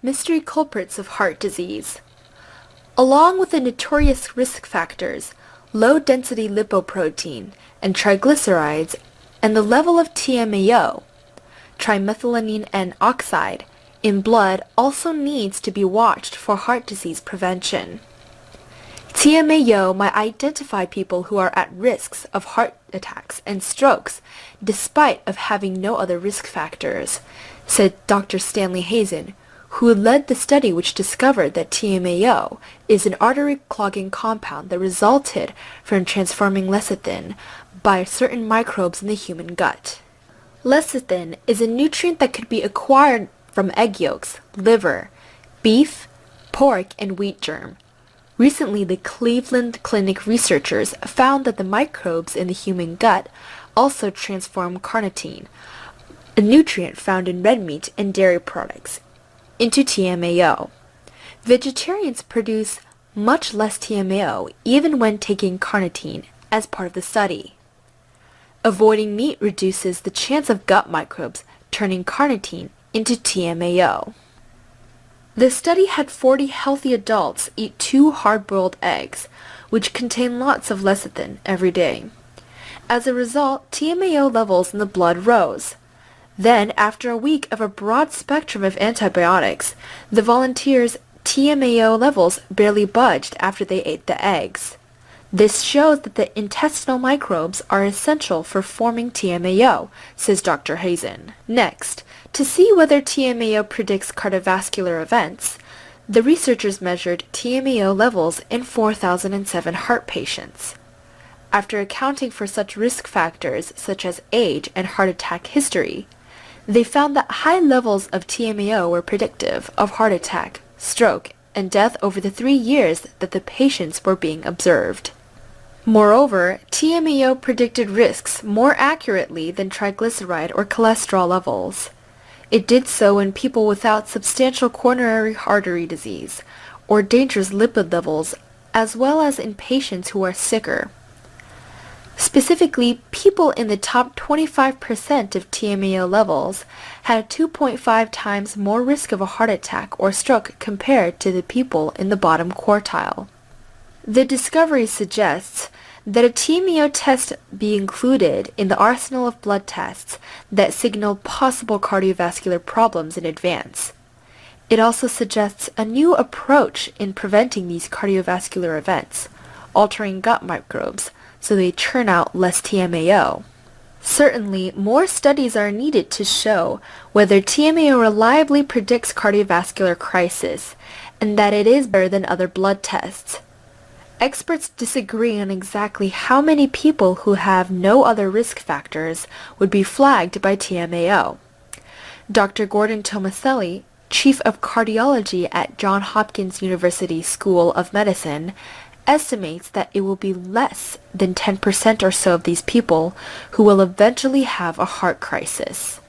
Mystery culprits of heart disease. Along with the notorious risk factors, low-density lipoprotein and triglycerides, and the level of TMAO, trimethylene N oxide, in blood also needs to be watched for heart disease prevention. TMAO might identify people who are at risks of heart attacks and strokes despite of having no other risk factors, said Dr. Stanley Hazen, who led the study which discovered that TMAO is an artery-clogging compound that resulted from transforming lecithin by certain microbes in the human gut. Lecithin is a nutrient that could be acquired from egg yolks, liver, beef, pork, and wheat germ. Recently, the Cleveland Clinic researchers found that the microbes in the human gut also transform carnitine, a nutrient found in red meat and dairy products, into TMAO. Vegetarians produce much less TMAO even when taking carnitine as part of the study. Avoiding meat reduces the chance of gut microbes turning carnitine into TMAO. The study had 40 healthy adults eat 2 hard-boiled eggs, which contain lots of lecithin every day. As a result, TMAO levels in the blood rose. Then, after a week of a broad spectrum of antibiotics, the volunteers' TMAO levels barely budged after they ate the eggs. This shows that the intestinal microbes are essential for forming TMAO, says Dr. Hazen. Next, to see whether TMAO predicts cardiovascular events, the researchers measured TMAO levels in 4,007 heart patients. After accounting for such risk factors such as age and heart attack history, they found that high levels of TMAO were predictive of heart attack, stroke, and death over the 3 years that the patients were being observed. Moreover, TMAO predicted risks more accurately than triglyceride or cholesterol levels. It did so in people without substantial coronary artery disease or dangerous lipid levels, as well as in patients who are sicker. Specifically, people in the top 25% of TMAO levels had 2.5 times more risk of a heart attack or stroke compared to the people in the bottom quartile. The discovery suggests that a TMAO test be included in the arsenal of blood tests that signal possible cardiovascular problems in advance. It also suggests a new approach in preventing these cardiovascular events, altering gut microbes so they churn out less TMAO. Certainly, more studies are needed to show whether TMAO reliably predicts cardiovascular crisis and that it is better than other blood tests. Experts disagree on exactly how many people who have no other risk factors would be flagged by TMAO. Dr. Gordon Tomaselli, Chief of Cardiology at Johns Hopkins University School of Medicine, estimates that it will be less than 10% or so of these people who will eventually have a heart crisis.